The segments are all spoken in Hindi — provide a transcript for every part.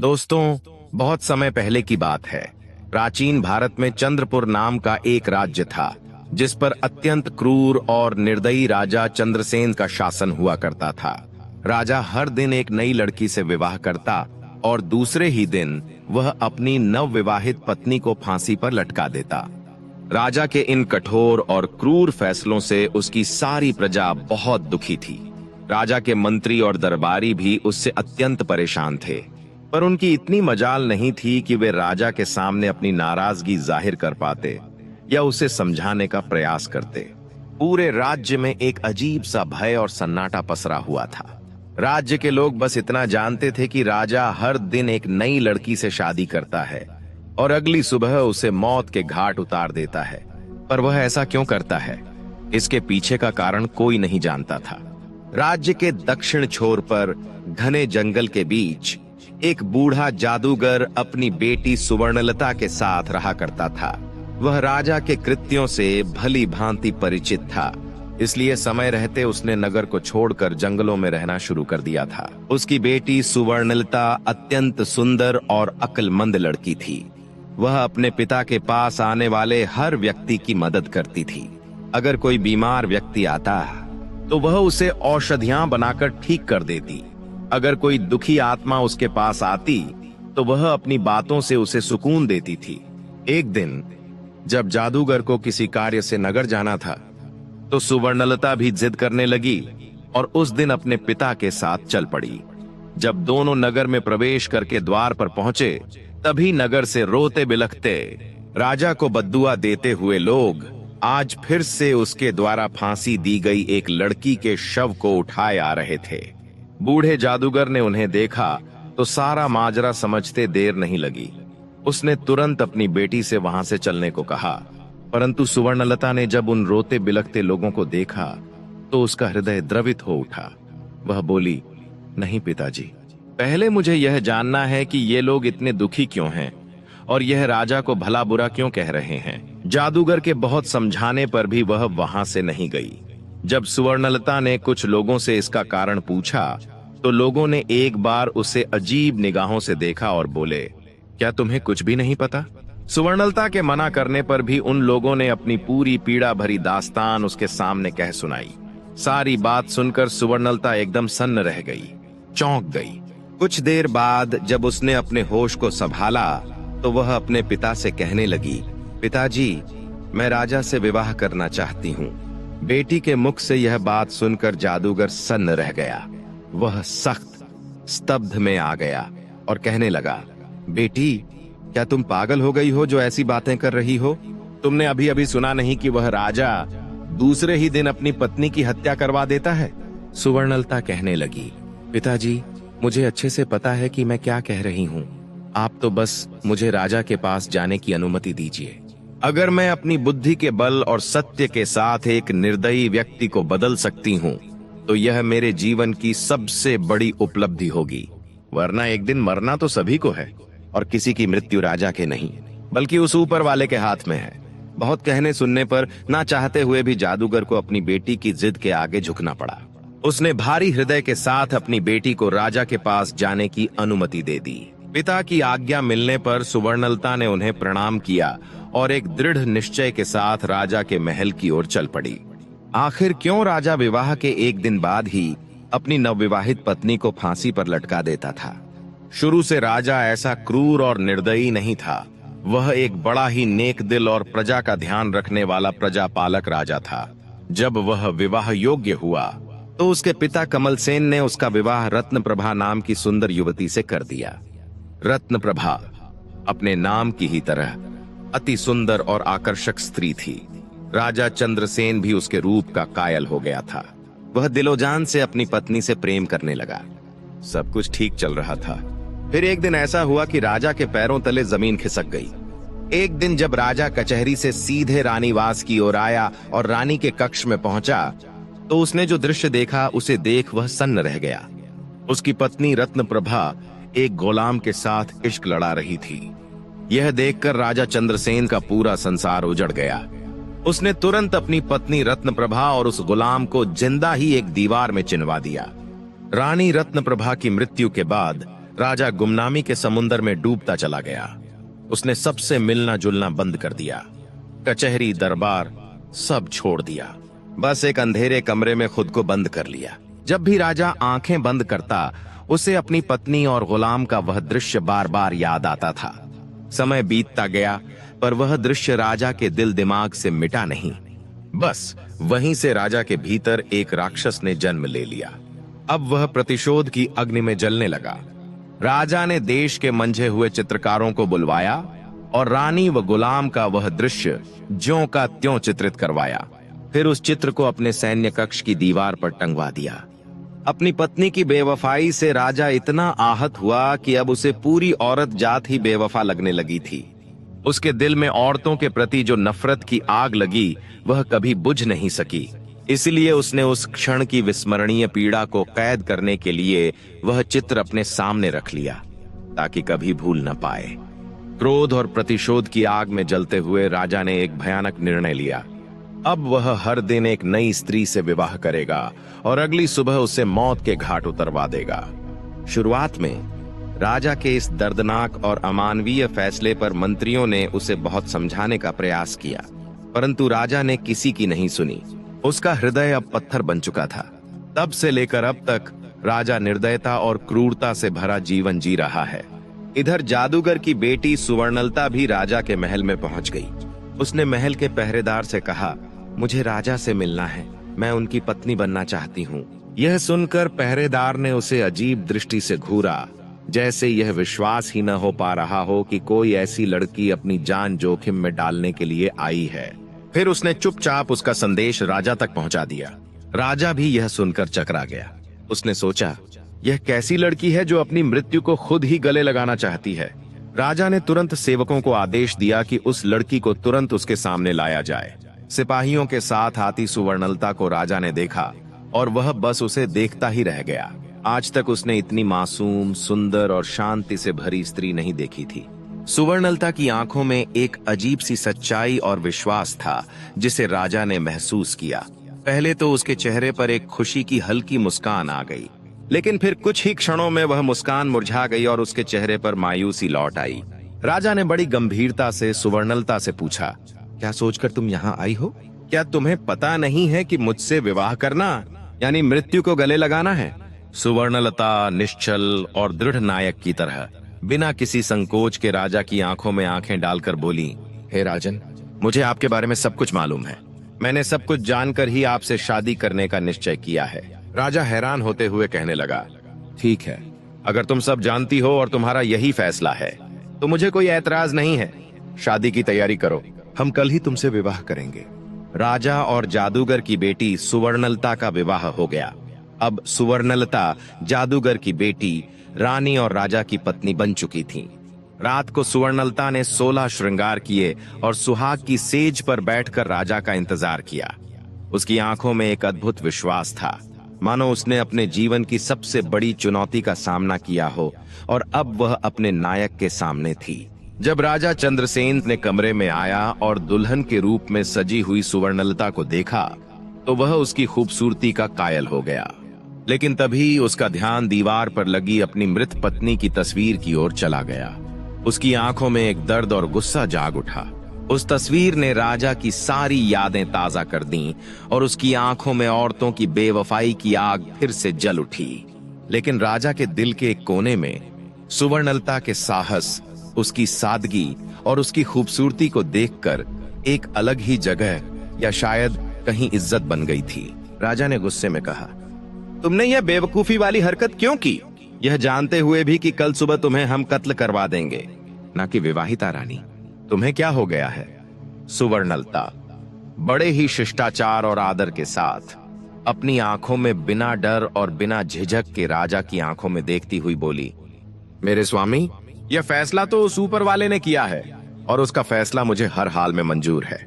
दोस्तों, बहुत समय पहले की बात है। प्राचीन भारत में चंद्रपुर नाम का एक राज्य था, जिस पर अत्यंत क्रूर और निर्दयी राजा चंद्रसेन का शासन हुआ करता था। राजा हर दिन एक नई लड़की से विवाह करता और दूसरे ही दिन वह अपनी नवविवाहित पत्नी को फांसी पर लटका देता। राजा के इन कठोर और क्रूर फैसलों से उसकी सारी प्रजा बहुत दुखी थी। राजा के मंत्री और दरबारी भी उससे अत्यंत परेशान थे, पर उनकी इतनी मजाल नहीं थी कि वे राजा के सामने अपनी नाराजगी जाहिर कर पाते या उसे समझाने का प्रयास करते। पूरे राज्य में एक अजीब सा भय और सन्नाटा पसरा हुआ था। राज्य के लोग बस इतना जानते थे कि राजा हर दिन एक नई लड़की से शादी करता है और अगली सुबह उसे मौत के घाट उतार देता है। पर वह ऐसा क्यों करता है, इसके पीछे का कारण कोई नहीं जानता था। राज्य के दक्षिण छोर पर घने जंगल के बीच एक बूढ़ा जादूगर अपनी बेटी सुवर्णलता के साथ रहा करता था। वह राजा के कृत्यों से भली भांति परिचित था, इसलिए समय रहते उसने नगर को छोड़कर जंगलों में रहना शुरू कर दिया था। उसकी बेटी सुवर्णलता अत्यंत सुंदर और अक्लमंद लड़की थी। वह अपने पिता के पास आने वाले हर व्यक्ति की मदद करती थी। अगर कोई बीमार व्यक्ति आता तो वह उसे औषधियां बनाकर ठीक कर देती। अगर कोई दुखी आत्मा उसके पास आती तो वह अपनी बातों से उसे सुकून देती थी। एक दिन जब जादूगर को किसी कार्य से नगर जाना था तो सुवर्णलता भी जिद करने लगी और उस दिन अपने पिता के साथ चल पड़ी। जब दोनों नगर में प्रवेश करके द्वार पर पहुंचे, तभी नगर से रोते बिलखते राजा को बद्दुआ देते हुए लोग आज फिर से उसके द्वारा फांसी दी गई एक लड़की के शव को उठाए आ रहे थे। बूढ़े जादूगर ने उन्हें देखा तो सारा माजरा समझते देर नहीं लगी। उसने तुरंत अपनी बेटी से वहां से चलने को कहा, परंतु सुवर्णलता ने जब उन रोते बिलखते लोगों को देखा तो उसका हृदय द्रवित हो उठा। वह बोली, नहीं पिताजी, पहले मुझे यह जानना है कि ये लोग इतने दुखी क्यों हैं और यह राजा को भला बुरा क्यों कह रहे हैं। जादूगर के बहुत समझाने पर भी वह वहां से नहीं गई। जब सुवर्णलता ने कुछ लोगों से इसका कारण पूछा तो लोगों ने एक बार उसे अजीब निगाहों से देखा और बोले, क्या तुम्हें कुछ भी नहीं पता? सुवर्णलता के मना करने पर भी उन लोगों ने अपनी पूरी पीड़ा भरी दास्तान उसके सामने कह सुनाई। सारी बात सुनकर सुवर्णलता एकदम सन्न रह गई, चौंक गई। कुछ देर बाद जब उसने अपने होश को संभाला तो वह अपने पिता से कहने लगी, पिताजी, मैं राजा से विवाह करना चाहती हूँ। बेटी के मुख से यह बात सुनकर जादूगर सन्न रह गया। वह सख्त स्तब्ध में आ गया और कहने लगा, बेटी, क्या तुम पागल हो गई हो जो ऐसी बातें कर रही हो? तुमने अभी अभी सुना नहीं कि वह राजा दूसरे ही दिन अपनी पत्नी की हत्या करवा देता है? सुवर्णलता कहने लगी, पिताजी, मुझे अच्छे से पता है कि मैं क्या कह रही हूँ। आप तो बस मुझे राजा के पास जाने की अनुमति दीजिए। अगर मैं अपनी बुद्धि के बल और सत्य के साथ एक निर्दयी व्यक्ति को बदल सकती हूँ तो यह मेरे जीवन की सबसे बड़ी उपलब्धि होगी। वरना एक दिन मरना तो सभी को है और किसी की मृत्यु राजा के नहीं बल्कि उस ऊपर वाले के हाथ में है। बहुत कहने सुनने पर ना चाहते हुए भी जादूगर को अपनी बेटी की जिद के आगे झुकना पड़ा। उसने भारी हृदय के साथ अपनी बेटी को राजा के पास जाने की अनुमति दे दी। पिता की आज्ञा मिलने पर सुवर्णलता ने उन्हें प्रणाम किया और एक दृढ़ निश्चय के साथ राजा के महल की ओर चल पड़ी। आखिर क्यों राजा विवाह के एक दिन बाद ही अपनी नवविवाहित पत्नी को फांसी पर लटका देता था? शुरू से राजा ऐसा क्रूर और निर्दयी नहीं था। वह एक बड़ा ही नेक दिल और प्रजा का ध्यान रखने वाला प्रजापालक राजा था। जब वह विवाह योग्य हुआ तो उसके पिता कमलसेन ने उसका विवाह रत्नप्रभा नाम की सुंदर युवती से कर दिया। रत्नप्रभा अपने नाम की ही तरह अति सुंदर और आकर्षक स्त्री थी। राजा चंद्रसेन भी उसके रूप का कायल हो गया था। वह दिलोजान से अपनी पत्नी से प्रेम करने लगा। सब कुछ ठीक चल रहा था। फिर एक दिन ऐसा हुआ कि राजा के पैरों तले जमीन खिसक गई। एक दिन जब राजा कचहरी से सीधे रानीवास की ओर आया और रानी के कक्ष में पहुंचा तो उसने जो दृश्य देखा उसे देख वह सन्न रह गया। उसकी पत्नी रत्नप्रभा एक गुलाम के साथ इश्क लड़ा रही थी। यह देखकर राजा चंद्रसेन का पूरा संसार उजड़ गया। उसने तुरंत अपनी पत्नी रत्नप्रभा और उस गुलाम को जिंदा ही एक दीवार में चिनवा दिया। रानी रत्नप्रभा की मृत्यु के बाद राजा गुमनामी के समुंदर में डूबता चला गया। उसने सबसे मिलना जुलना बंद कर दिया, कचहरी दरबार सब छोड़ दिया, बस एक अंधेरे कमरे में खुद को बंद कर लिया। जब भी राजा आंखें बंद करता, उसे अपनी पत्नी और गुलाम का वह दृश्य बार बार याद आता था। समय बीतता गया, पर वह दृश्य राजा के दिल दिमाग से मिटा नहीं। बस वहीं से राजा के भीतर एक राक्षस ने जन्म ले लिया। अब वह प्रतिशोध की अग्नि में जलने लगा। राजा ने देश के मंझे हुए चित्रकारों को बुलवाया और रानी व गुलाम का वह दृश्य ज्यों का त्यों चित्रित करवाया। फिर उस चित्र को अपने सैन्य कक्ष की दीवार पर टंगवा दिया। अपनी पत्नी की बेवफाई से राजा इतना आहत हुआ कि अब उसे पूरी औरत जात ही बेवफा लगने लगी थी। उसके दिल में औरतों के प्रति जो नफरत की आग लगी, वह कभी बुझ नहीं सकी। इसलिए उसने उस क्षण की विस्मरणीय पीड़ा को कैद करने के लिए वह चित्र अपने सामने रख लिया, ताकि कभी भूल न पाए। क्रोध और प्रतिशोध की आग में जलते हुए राजा ने एक भयानक निर्णय लिया। अब वह हर दिन एक नई स्त्री से विवाह करेगा और अगली सुबह उसे मौत के घाट उतरवा देगा। शुरुआत में राजा के इस दर्दनाक और अमानवीय फैसले पर मंत्रियों ने उसे बहुत समझाने का प्रयास किया, परंतु राजा ने किसी की नहीं सुनी। उसका हृदय अब पत्थर बन चुका था। तब से लेकर अब तक राजा निर्दयता और क्रूरता से भरा जीवन जी रहा है। इधर जादूगर की बेटी सुवर्णलता भी राजा के महल में पहुंच गई। उसने महल के पहरेदार से कहा, मुझे राजा से मिलना है, मैं उनकी पत्नी बनना चाहती हूँ। यह सुनकर पहरेदार ने उसे अजीब दृष्टि से घूरा, जैसे यह विश्वास ही न हो पा रहा हो कि कोई ऐसी लड़की अपनी जान जोखिम में डालने के लिए आई है। फिर उसने चुपचाप उसका संदेश राजा तक पहुंचा दिया। राजा भी यह सुनकर चकरा गया। उसने सोचा, यह कैसी लड़की है जो अपनी मृत्यु को खुद ही गले लगाना चाहती है। राजा ने तुरंत सेवकों को आदेश दिया कि उस लड़की को तुरंत उसके सामने लाया जाए। सिपाहियों के साथ आती सुवर्णलता को राजा ने देखा और वह बस उसे देखता ही रह गया। आज तक उसने इतनी मासूम, सुंदर और शांति से भरी स्त्री नहीं देखी थी। सुवर्णलता की आंखों में एक अजीब सी सच्चाई और विश्वास था, जिसे राजा ने महसूस किया। पहले तो उसके चेहरे पर एक खुशी की हल्की मुस्कान आ गई, लेकिन फिर कुछ ही क्षणों में वह मुस्कान मुरझा गई और उसके चेहरे पर मायूसी लौट आई। राजा ने बड़ी गंभीरता से सुवर्णलता से पूछा, क्या सोचकर तुम यहाँ आई हो? क्या तुम्हें पता नहीं है कि मुझसे विवाह करना यानी मृत्यु को गले लगाना है? सुवर्णलता निश्चल और दृढ़ नायक की तरह बिना किसी संकोच के राजा की आंखों में आंखें डालकर बोली, हे राजन, मुझे आपके बारे में सब कुछ मालूम है। मैंने सब कुछ जानकर ही आपसे शादी करने का निश्चय किया है। राजा हैरान होते हुए कहने लगा, ठीक है, अगर तुम सब जानती हो और तुम्हारा यही फैसला है तो मुझे कोई ऐतराज नहीं है। शादी की तैयारी करो, हम कल ही तुमसे विवाह करेंगे। राजा और जादूगर की बेटी सुवर्णलता का विवाह हो गया। अब सुवर्णलता जादूगर की बेटी, रानी और राजा की पत्नी बन चुकी थी। रात को सुवर्णलता ने 16 श्रृंगार किए और सुहाग की सेज पर बैठकर राजा का इंतजार किया। उसकी आंखों में एक अद्भुत विश्वास था, मानो उसने अपने जीवन की सबसे बड़ी चुनौती का सामना किया हो और अब वह अपने नायक के सामने थी। जब राजा चंद्रसेन ने कमरे में आया और दुल्हन के रूप में सजी हुई सुवर्णलता को देखा तो वह उसकी खूबसूरती का कायल हो गया। लेकिन तभी उसका ध्यान दीवार पर लगी अपनी मृत पत्नी की तस्वीर की ओर चला गया। उसकी आंखों में एक दर्द और गुस्सा जाग उठा। उस तस्वीर ने राजा की सारी यादें ताजा कर दी और उसकी आंखों में औरतों की बेवफाई की आग फिर से जल उठी। लेकिन राजा के दिल के एक कोने में सुवर्णलता के साहस, उसकी सादगी और उसकी खूबसूरती को देखकर एक अलग ही जगह या शायद कहीं इज्जत बन गई थी। राजा ने गुस्से में कहा, तुमने यह बेवकूफी वाली हरकत क्यों की, यह जानते हुए भी कि कल सुबह तुम्हें हम कत्ल करवा देंगे, ना कि विवाहिता रानी। तुम्हें क्या हो गया है? सुवर्णलता बड़े ही शिष्टाचार और आदर के साथ अपनी आंखों में बिना डर और बिना झिझक के राजा की आंखों में देखती हुई बोली, मेरे स्वामी, यह फैसला तो उस ऊपर वाले ने किया है और उसका फैसला मुझे हर हाल में मंजूर है।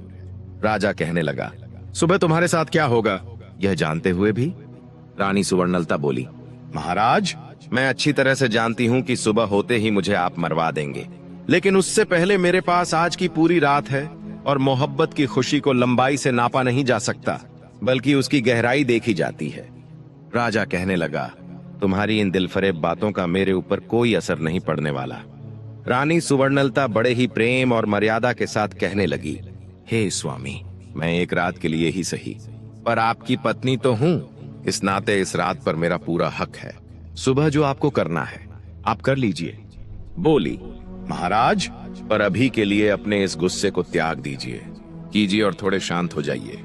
राजा कहने लगा, सुबह तुम्हारे साथ क्या होगा यह जानते हुए भी? रानी सुवर्णलता बोली, महाराज, मैं अच्छी तरह से जानती हूँ कि सुबह होते ही मुझे आप मरवा देंगे, लेकिन उससे पहले मेरे पास आज की पूरी रात है और मोहब्बत की खुशी को लंबाई से नापा नहीं जा सकता, बल्कि उसकी गहराई देखी जाती है। राजा कहने लगा, तुम्हारी इन दिलफरेब बातों का मेरे ऊपर कोई असर नहीं पड़ने वाला। रानी सुवर्णलता बड़े ही प्रेम और मर्यादा के साथ कहने लगी, हे स्वामी, मैं एक रात के लिए ही सही, पर आपकी पत्नी तो हूँ। इस नाते इस रात पर मेरा पूरा हक है। सुबह जो आपको करना है आप कर लीजिए। बोली, महाराज, पर अभी के लिए अपने इस गुस्से को त्याग दीजिए, कीजिए और थोड़े शांत हो जाइए।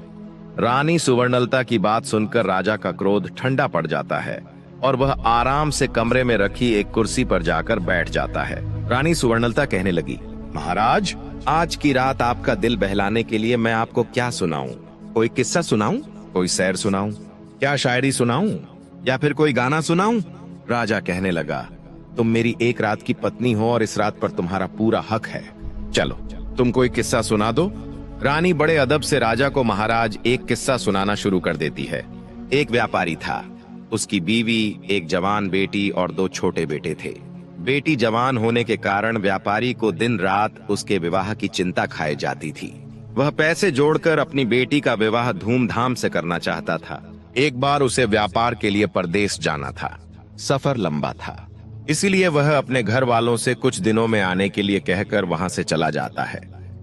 रानी सुवर्णलता की बात सुनकर राजा का क्रोध ठंडा पड़ जाता है और वह आराम से कमरे में रखी एक कुर्सी पर जाकर बैठ जाता है। रानी सुवर्णलता कहने लगी, महाराज, आज की रात आपका दिल बहलाने के लिए मैं आपको क्या सुनाऊं? कोई किस्सा सुनाऊं? कोई शेर सुनाऊं? क्या शायरी सुनाऊं? या फिर कोई गाना सुनाऊं? राजा कहने लगा, तुम मेरी एक रात की पत्नी हो और इस रात पर तुम्हारा पूरा हक है। चलो, तुम कोई किस्सा सुना दो। रानी बड़े अदब से राजा को महाराज एक किस्सा सुनाना शुरू कर देती है। एक व्यापारी था, उसकी बीवी, एक जवान बेटी और 2 छोटे बेटे थे। बेटी जवान होने के कारण व्यापारी को दिन रात उसके विवाह की चिंता खाए जाती थी। वह पैसे जोड़कर अपनी बेटी का विवाह धूमधाम से करना चाहता था। एक बार उसे व्यापार के लिए परदेश जाना था। सफर लंबा था, इसीलिए वह अपने घर वालों से कुछ दिनों में आने के लिए कहकर वहां से चला जाता है।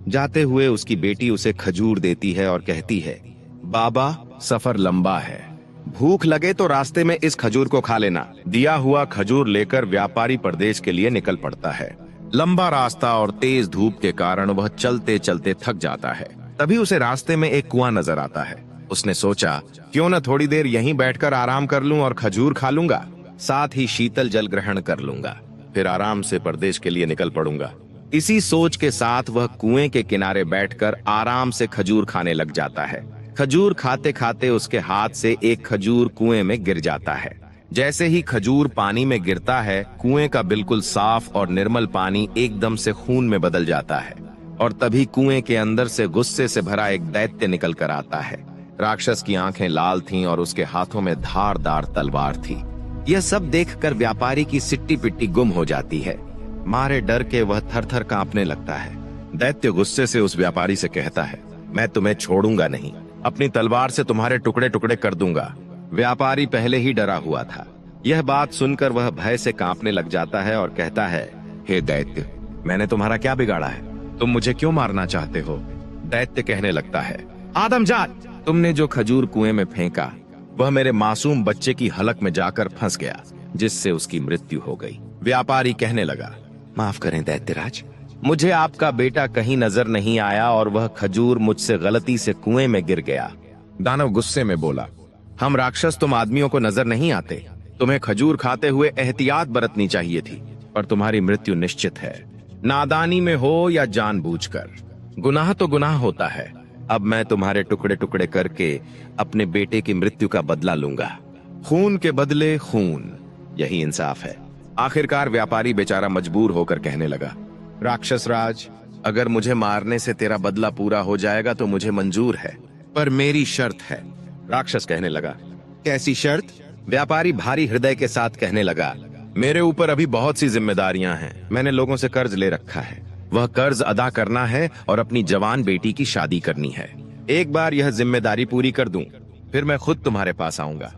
जाते हुए उसकी बेटी उसे खजूर देती है और कहती है, बाबा, सफर लंबा है, भूख लगे तो रास्ते में इस खजूर को खा लेना। दिया हुआ खजूर लेकर व्यापारी परदेश के लिए निकल पड़ता है। लंबा रास्ता और तेज धूप के कारण वह चलते चलते थक जाता है। तभी उसे रास्ते में एक कुआं नजर आता है। उसने सोचा, क्यों न थोड़ी देर यहीं बैठकर आराम कर लूं और खजूर खा लूंगा, साथ ही शीतल जल ग्रहण कर लूंगा, फिर आराम से परदेश के लिए निकल पड़ूंगा। इसी सोच के साथ वह कुएं के किनारे बैठकर आराम से खजूर खाने लग जाता है। खजूर खाते खाते उसके हाथ से एक खजूर कुएं में गिर जाता है। जैसे ही खजूर पानी में गिरता है, कुएं का बिल्कुल साफ और निर्मल पानी एकदम से खून में बदल जाता है और तभी कुएं के अंदर से गुस्से से भरा एक दैत्य निकल कर आता है। राक्षस की आंखें लाल थीं और उसके हाथों में धारदार तलवार थी। यह सब देखकर व्यापारी की सिट्टी पिट्टी गुम हो जाती है। मारे डर के वह थर थर कांपने लगता है। दैत्य गुस्से से उस व्यापारी से कहता है, मैं तुम्हें छोड़ूंगा नहीं, अपनी तलवार से तुम्हारे टुकड़े टुकड़े कर दूंगा। व्यापारी पहले ही डरा हुआ था। यह बात सुनकर वह भय से कांपने लग जाता है और कहता है, हे दैत्य, मैंने तुम्हारा क्या बिगाड़ा है? तुम मुझे क्यों मारना चाहते हो? दैत्य कहने लगता है, आदमजात, तुमने जो खजूर कुएं में फेंका वह मेरे मासूम बच्चे की हलक में जाकर फंस गया, जिससे उसकी मृत्यु हो गई। व्यापारी कहने लगा, माफ करें दैत्यराज, मुझे आपका बेटा कहीं नजर नहीं आया और वह खजूर मुझसे गलती से कुएं में गिर गया। दानव गुस्से में बोला, हम राक्षस तुम आदमियों को नजर नहीं आते। तुम्हें खजूर खाते हुए एहतियात बरतनी चाहिए थी, पर तुम्हारी मृत्यु निश्चित है, नादानी में हो या जानबूझकर। गुनाह तो गुनाह होता है। अब मैं तुम्हारे टुकड़े टुकड़े करके अपने बेटे की मृत्यु का बदला लूंगा। खून के बदले खून, यही इंसाफ है। आखिरकार व्यापारी बेचारा मजबूर होकर कहने लगा, राक्षस राज, अगर मुझे मारने से तेरा बदला पूरा हो जाएगा तो मुझे मंजूर है, पर मेरी शर्त है। राक्षस कहने लगा, कैसी शर्त? व्यापारी भारी हृदय के साथ कहने लगा, मेरे ऊपर अभी बहुत सी जिम्मेदारियां हैं। मैंने लोगों से कर्ज ले रखा है, वह कर्ज अदा करना है और अपनी जवान बेटी की शादी करनी है। एक बार यह जिम्मेदारी पूरी कर दूं, फिर मैं खुद तुम्हारे पास आऊंगा,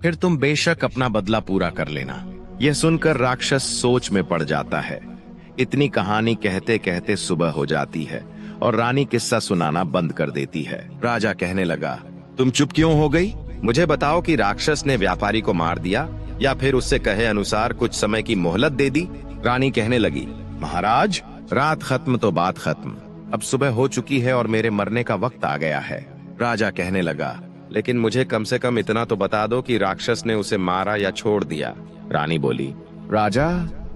फिर तुम बेशक अपना बदला पूरा कर लेना। यह सुनकर राक्षस सोच में पड़ जाता है। इतनी कहानी कहते कहते सुबह हो जाती है और रानी किस्सा सुनाना बंद कर देती है। राजा कहने लगा, तुम चुप क्यों हो गई? मुझे बताओ कि राक्षस ने व्यापारी को मार दिया या फिर उससे कहे अनुसार कुछ समय की मोहलत दे दी? रानी कहने लगी, महाराज, रात खत्म तो बात खत्म। अब सुबह हो चुकी है और मेरे मरने का वक्त आ गया है। राजा कहने लगा, लेकिन मुझे कम से कम इतना तो बता दो कि राक्षस ने उसे मारा या छोड़ दिया। रानी बोली, राजा,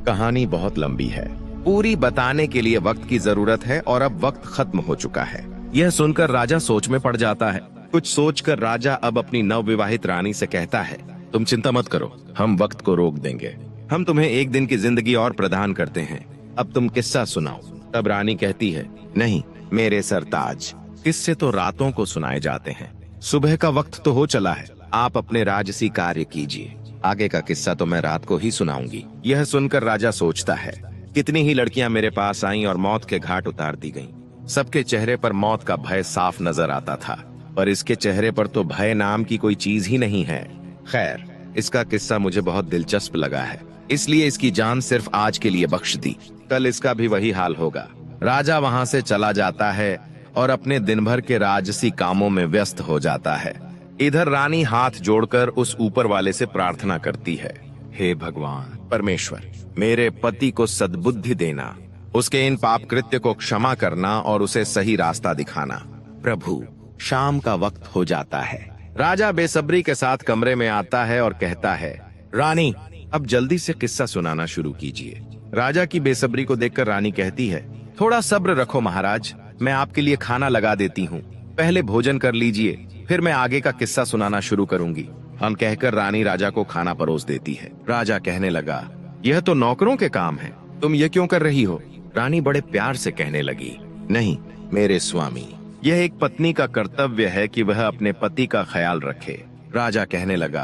कहानी बहुत लंबी है, पूरी बताने के लिए वक्त की जरूरत है और अब वक्त खत्म हो चुका है। यह सुनकर राजा सोच में पड़ जाता है। कुछ सोचकर राजा अब अपनी नवविवाहित रानी से कहता है, तुम चिंता मत करो, हम वक्त को रोक देंगे। हम तुम्हें एक दिन की जिंदगी और प्रदान करते हैं। अब तुम किस्सा सुनाओ। तब रानी कहती है, नहीं मेरे सरताज, किस्से तो रातों को सुनाए जाते हैं, सुबह का वक्त तो हो चला है। आप अपने राजसी कार्य कीजिए, आगे का किस्सा तो मैं रात को ही सुनाऊंगी। यह सुनकर राजा सोचता है, कितनी ही लड़कियां मेरे पास आईं और मौत के घाट उतार दी गईं। सबके चेहरे पर मौत का भय साफ नजर आता था, पर इसके चेहरे पर तो भय नाम की कोई चीज ही नहीं है। खैर, इसका किस्सा मुझे बहुत दिलचस्प लगा है, इसलिए इसकी जान सिर्फ आज के लिए बख्श दी। कल इसका भी वही हाल होगा। राजा वहां से चला जाता है और अपने दिन भर के राजसी कामों में व्यस्त हो जाता है। इधर रानी हाथ जोड़कर उस ऊपर वाले से प्रार्थना करती है, हे भगवान परमेश्वर, मेरे पति को सद्बुद्धि देना, उसके इन पाप कृत्य को क्षमा करना और उसे सही रास्ता दिखाना। प्रभु, शाम का वक्त हो जाता है। राजा बेसब्री के साथ कमरे में आता है और कहता है, रानी अब जल्दी से किस्सा सुनाना शुरू कीजिए। राजा की बेसब्री को देखकर रानी कहती है, थोड़ा सब्र रखो महाराज, मैं आपके लिए खाना लगा देती हूँ, पहले भोजन कर लीजिए, फिर मैं आगे का किस्सा सुनाना शुरू करूंगी। हम कहकर रानी राजा को खाना परोस देती है। राजा कहने लगा, यह तो नौकरों के काम है, तुम ये क्यों कर रही हो? रानी बड़े प्यार से कहने लगी, नहीं मेरे स्वामी, यह एक पत्नी का कर्तव्य है कि वह अपने पति का ख्याल रखे। राजा कहने लगा,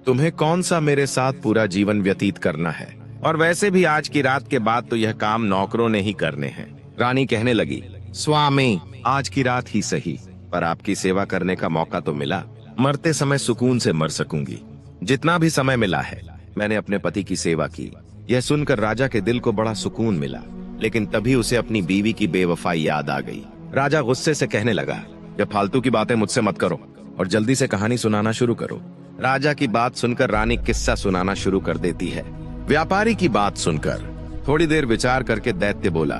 तुम्हें कौन सा मेरे साथ पूरा जीवन व्यतीत करना है, और वैसे भी आज की रात के बाद तो यह काम नौकरों ने ही करने हैं। रानी कहने लगी, स्वामी आज की रात ही सही, पर आपकी सेवा करने का मौका तो मिला, मरते समय सुकून से मर सकूंगी। जितना भी समय मिला है मैंने अपने पति की सेवा की। यह सुनकर राजा के दिल को बड़ा सुकून मिला, लेकिन तभी उसे अपनी बीवी की बेवफाई याद आ गई। राजा गुस्से से कहने लगा, ये फालतू की बातें मुझसे मत करो और जल्दी से कहानी सुनाना शुरू करो। राजा की बात सुनकर रानी किस्सा सुनाना शुरू कर देती है। व्यापारी की बात सुनकर थोड़ी देर विचार करके दैत्य बोला,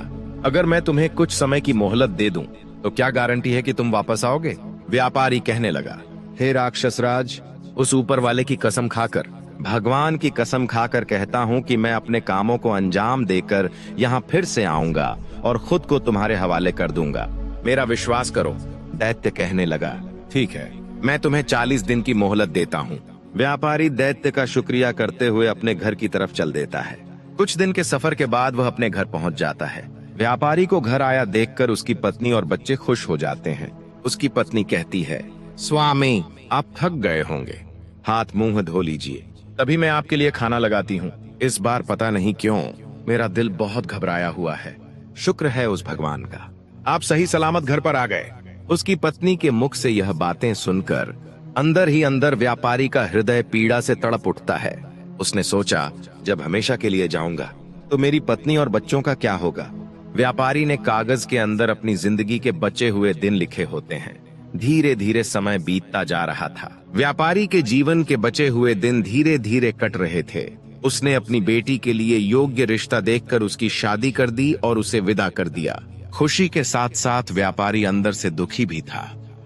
अगर मैं तुम्हें कुछ समय की मोहलत दे दूं तो क्या गारंटी है कि तुम वापस आओगे? व्यापारी कहने लगा, हे राक्षस राज, उस ऊपर वाले की कसम खाकर, भगवान की कसम खाकर कहता हूँ कि मैं अपने कामों को अंजाम देकर यहाँ फिर से आऊंगा और खुद को तुम्हारे हवाले कर दूंगा, मेरा विश्वास करो। दैत्य कहने लगा, ठीक है, मैं तुम्हें 40 दिन की मोहलत देता हूँ। व्यापारी दैत्य का शुक्रिया करते हुए अपने घर की तरफ चल देता है। कुछ दिन के सफर के बाद वह अपने घर पहुँच जाता है। व्यापारी को घर आया देखकर उसकी पत्नी और बच्चे खुश हो जाते हैं। उसकी पत्नी कहती है, स्वामी आप थक गए होंगे, हाथ मुंह धो लीजिए, तभी मैं आपके लिए खाना लगाती हूँ। इस बार पता नहीं क्यों मेरा दिल बहुत घबराया हुआ है, शुक्र है उस भगवान का, आप सही सलामत घर पर आ गए। उसकी पत्नी के मुख से यह बातें सुनकर अंदर ही अंदर व्यापारी का हृदय पीड़ा से तड़प उठता है। उसने सोचा, जब हमेशा के लिए जाऊंगा तो मेरी पत्नी और बच्चों का क्या होगा? व्यापारी ने कागज के अंदर अपनी जिंदगी के बचे हुए दिन लिखे होते हैं। धीरे धीरे समय बीतता जा रहा था। व्यापारी के जीवन के बचे हुए दिन धीरे धीरे कट रहे थे। उसने अपनी बेटी के लिए योग्य रिश्ता देखकर उसकी शादी कर दी और उसे विदा कर दिया। खुशी के साथ साथ व्यापारी अंदर से दुखी भी था,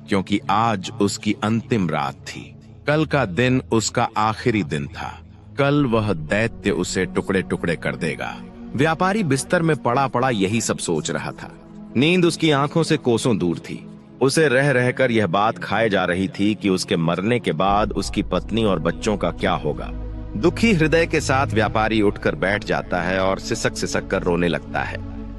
क्योंकि आज उसकी अंतिम रात थी। कल का दिन उसका आखिरी दिन था। कल वह दैत्य उसे टुकड़े टुकड़े कर देगा। व्यापारी बिस्तर में पड़ा पड़ा यही सब सोच रहा था। नींद उसकी आंखों से कोसों दूर थी। उसे रह रहकर यह बात खाए जा रही थी कि उसके मरने के बाद उसकी पत्नी और बच्चों का क्या होगा। दुखी हृदय के साथ व्यापारी उठकर बैठ जाता है और सिसक सिसक कर रोने लगता है।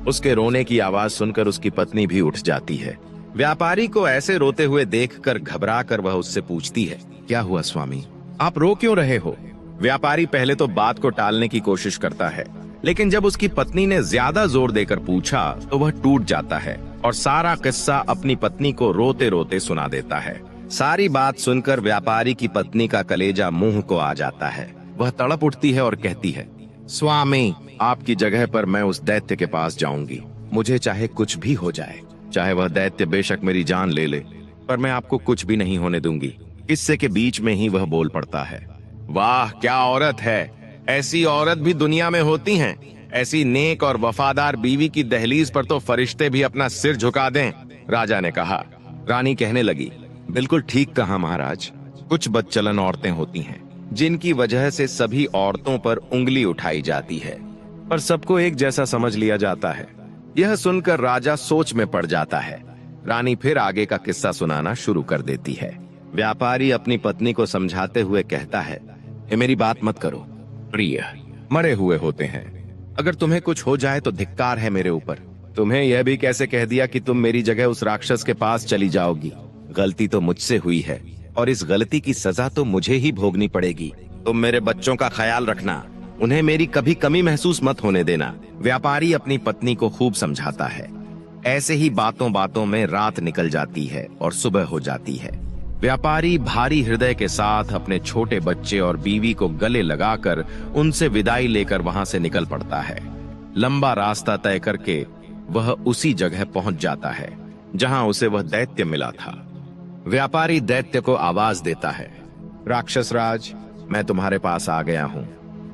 उसके रोने की आवाज सुनकर उसकी पत्नी भी उठ जाती है। व्यापारी को ऐसे रोते हुए देखकर घबरा कर वह उससे पूछती है, क्या हुआ स्वामी, आप रो क्यों रहे हो? व्यापारी पहले तो बात को टालने की कोशिश करता है, लेकिन जब उसकी पत्नी ने ज्यादा जोर देकर पूछा तो वह टूट जाता है और सारा किस्सा अपनी पत्नी को रोते रोते सुना देता है। सारी बात सुनकर व्यापारी की पत्नी का कलेजा मुंह को आ जाता है। वह तड़प उठती है और कहती है, स्वामी आपकी जगह पर मैं उस दैत्य के पास जाऊंगी। मुझे चाहे कुछ भी हो जाए, चाहे वह दैत्य बेशक मेरी जान ले ले, पर मैं आपको कुछ भी नहीं होने दूंगी। किस्से के बीच में ही वह बोल पड़ता है, वाह क्या औरत है, ऐसी औरत भी दुनिया में होती हैं। ऐसी नेक और वफादार बीवी की दहलीज पर तो फरिश्ते भी अपना सिर झुका दें, राजा ने कहा। रानी कहने लगी, बिल्कुल ठीक कहा महाराज, कुछ बदचलन औरतें होती हैं जिनकी वजह से सभी औरतों पर उंगली उठाई जाती है, पर सबको एक जैसा समझ लिया जाता है। यह सुनकर राजा सोच में पड़ जाता है। रानी फिर आगे का किस्सा सुनाना शुरू कर देती है। व्यापारी अपनी पत्नी को समझाते हुए कहता है, मेरी बात मत करो प्रिय, मरे हुए होते हैं, अगर तुम्हें कुछ हो जाए तो धिक्कार है मेरे ऊपर। तुम्हें यह भी कैसे कह दिया कि तुम मेरी जगह उस राक्षस के पास चली जाओगी? गलती तो मुझसे हुई है और इस गलती की सजा तो मुझे ही भोगनी पड़ेगी। तुम मेरे बच्चों का ख्याल रखना, उन्हें मेरी कभी कमी महसूस मत होने देना। व्यापारी अपनी पत्नी को खूब समझाता है। ऐसे ही बातों बातों में रात निकल जाती है और सुबह हो जाती है। व्यापारी भारी हृदय के साथ अपने छोटे बच्चे और बीवी को गले लगाकर उनसे विदाई लेकर वहां से निकल पड़ता है। लंबा रास्ता तय करके वह उसी जगह पहुंच जाता है जहां उसे वह दैत्य मिला था। व्यापारी दैत्य को आवाज देता है, राक्षस राज, मैं तुम्हारे पास आ गया हूं।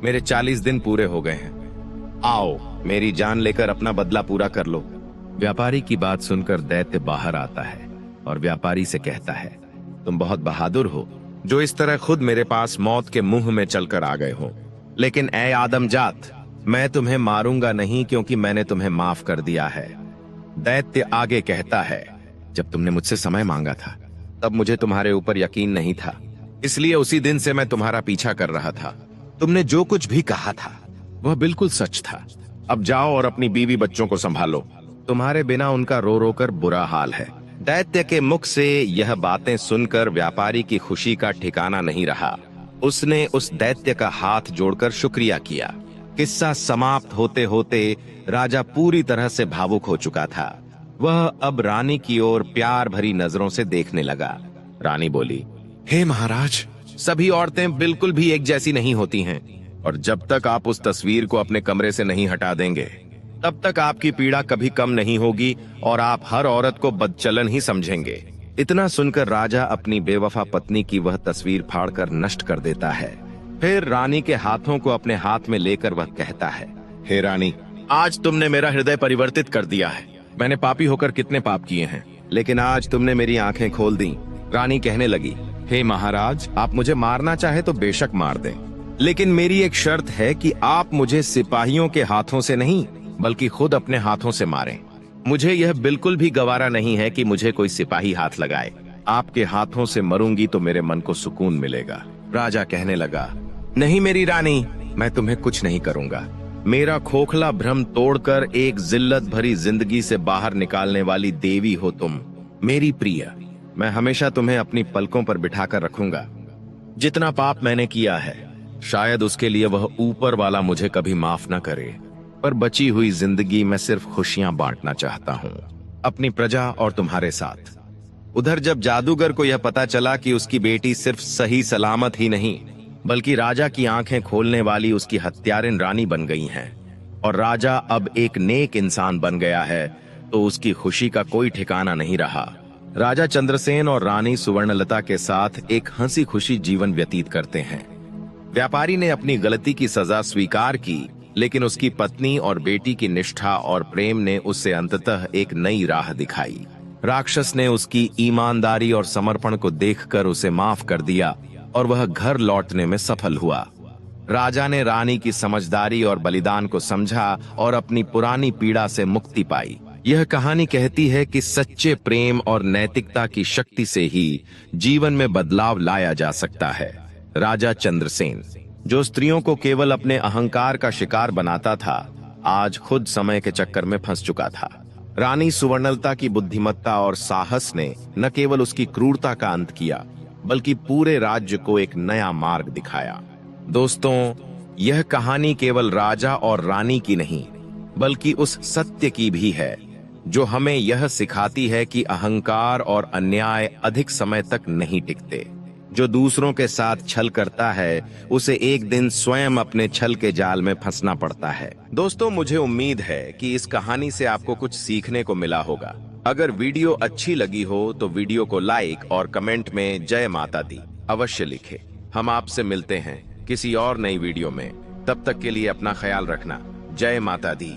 मेरे 40 दिन पूरे हो गए हैं। आओ, मेरी जान लेकर अपना बदला पूरा कर लो। व्यापारी की बात सुनकर दैत्य बाहर आता है और व्यापारी से कहता है, तुम बहुत बहादुर हो जो इस तरह खुद मेरे पास मौत के मुंह में चलकर आ गए हो। लेकिन ऐ आदमजात, मैं तुम्हें मारूंगा नहीं, क्योंकि मैंने तुम्हें माफ कर दिया है। दैत्य आगे कहता है, जब तुमने मुझसे समय मांगा था तब मुझे तुम्हारे ऊपर यकीन नहीं था, इसलिए उसी दिन से मैं तुम्हारा पीछा कर रहा था। तुमने जो कुछ भी कहा था वह बिल्कुल सच था। अब जाओ और अपनी बीवी बच्चों को संभालो, तुम्हारे बिना उनका रो रो कर बुरा हाल है। दैत्य के मुख से यह बातें सुनकर व्यापारी की खुशी का ठिकाना नहीं रहा। उसने उस दैत्य का हाथ जोड़कर शुक्रिया किया। किस्सा समाप्त होते होते राजा पूरी तरह से भावुक हो चुका था। वह अब रानी की ओर प्यार भरी नजरों से देखने लगा। रानी बोली, हे महाराज, सभी औरतें बिल्कुल भी एक जैसी नहीं होती हैं, और जब तक आप उस तस्वीर को अपने कमरे से नहीं हटा देंगे तब तक आपकी पीड़ा कभी कम नहीं होगी और आप हर औरत को बदचलन ही समझेंगे। इतना सुनकर राजा अपनी बेवफा पत्नी की वह तस्वीर फाड़कर नष्ट कर देता है। फिर रानी के हाथों को अपने हाथ में लेकर वह कहता है, हे रानी, आज तुमने मेरा हृदय परिवर्तित कर दिया है। मैंने पापी होकर कितने पाप किए हैं, लेकिन आज तुमने मेरी आंखें खोल दी। रानी कहने लगी, हे महाराज, आप मुझे मारना चाहे तो बेशक मार दें, लेकिन मेरी एक शर्त है कि आप मुझे सिपाहियों के हाथों से नहीं बल्कि खुद अपने हाथों से मारें। मुझे यह बिल्कुल भी गवारा नहीं है कि मुझे कोई सिपाही हाथ लगाए। आपके हाथों से मरूंगी तो मेरे मन को सुकून मिलेगा। राजा कहने लगा, नहीं मेरी रानी, मैं तुम्हें कुछ नहीं करूंगा। मेरा खोखला भ्रम तोड़कर एक जिल्लत भरी जिंदगी से बाहर निकालने वाली देवी हो तुम, मेरी प्रिय। मैं हमेशा तुम्हें अपनी पलकों पर बिठाकर रखूंगा। जितना पाप मैंने किया है, शायद उसके लिए वह ऊपर वाला मुझे कभी माफ न करे, पर बची हुई जिंदगी में सिर्फ खुशियां बांटना चाहता हूं, अपनी प्रजा और तुम्हारे साथ। उधर जब जादूगर को यह पता चला कि उसकी बेटी सिर्फ सही सलामत ही नहीं बल्कि राजा की आंखें खोलने वाली उसकी हत्यारिन रानी बन गई हैं और राजा अब एक नेक इंसान बन गया है, तो उसकी खुशी का कोई ठिकाना नहीं रहा। राजा चंद्रसेन और रानी सुवर्णलता के साथ एक हंसी खुशी जीवन व्यतीत करते हैं। व्यापारी ने अपनी गलती की सजा स्वीकार की, लेकिन उसकी पत्नी और बेटी की निष्ठा और प्रेम ने उसे अंततः एक नई राह दिखाई। राक्षस ने उसकी ईमानदारी और समर्पण को देखकर उसे माफ कर दिया और वह घर लौटने में सफल हुआ। राजा ने रानी की समझदारी और बलिदान को समझा और अपनी पुरानी पीड़ा से मुक्ति पाई। यह कहानी कहती है कि सच्चे प्रेम और नैतिकता की शक्ति से ही जीवन में बदलाव लाया जा सकता है। राजा चंद्रसेन, जो स्त्रियों को केवल अपने अहंकार का शिकार बनाता था, आज खुद समय के चक्कर में फंस चुका था। रानी सुवर्णलता की बुद्धिमत्ता और साहस ने न केवल उसकी क्रूरता का अंत किया, बल्कि पूरे राज्य को एक नया मार्ग दिखाया। दोस्तों, यह कहानी केवल राजा और रानी की नहीं, बल्कि उस सत्य की भी है जो हमें यह सिखाती है कि अहंकार और अन्याय अधिक समय तक नहीं टिकते। जो दूसरों के साथ छल करता है, उसे एक दिन स्वयं अपने छल के जाल में फंसना पड़ता है। दोस्तों, मुझे उम्मीद है कि इस कहानी से आपको कुछ सीखने को मिला होगा। अगर वीडियो अच्छी लगी हो तो वीडियो को लाइक और कमेंट में जय माता दी अवश्य लिखें। हम आपसे मिलते हैं किसी और नई वीडियो में। तब तक के लिए अपना ख्याल रखना। जय माता दी।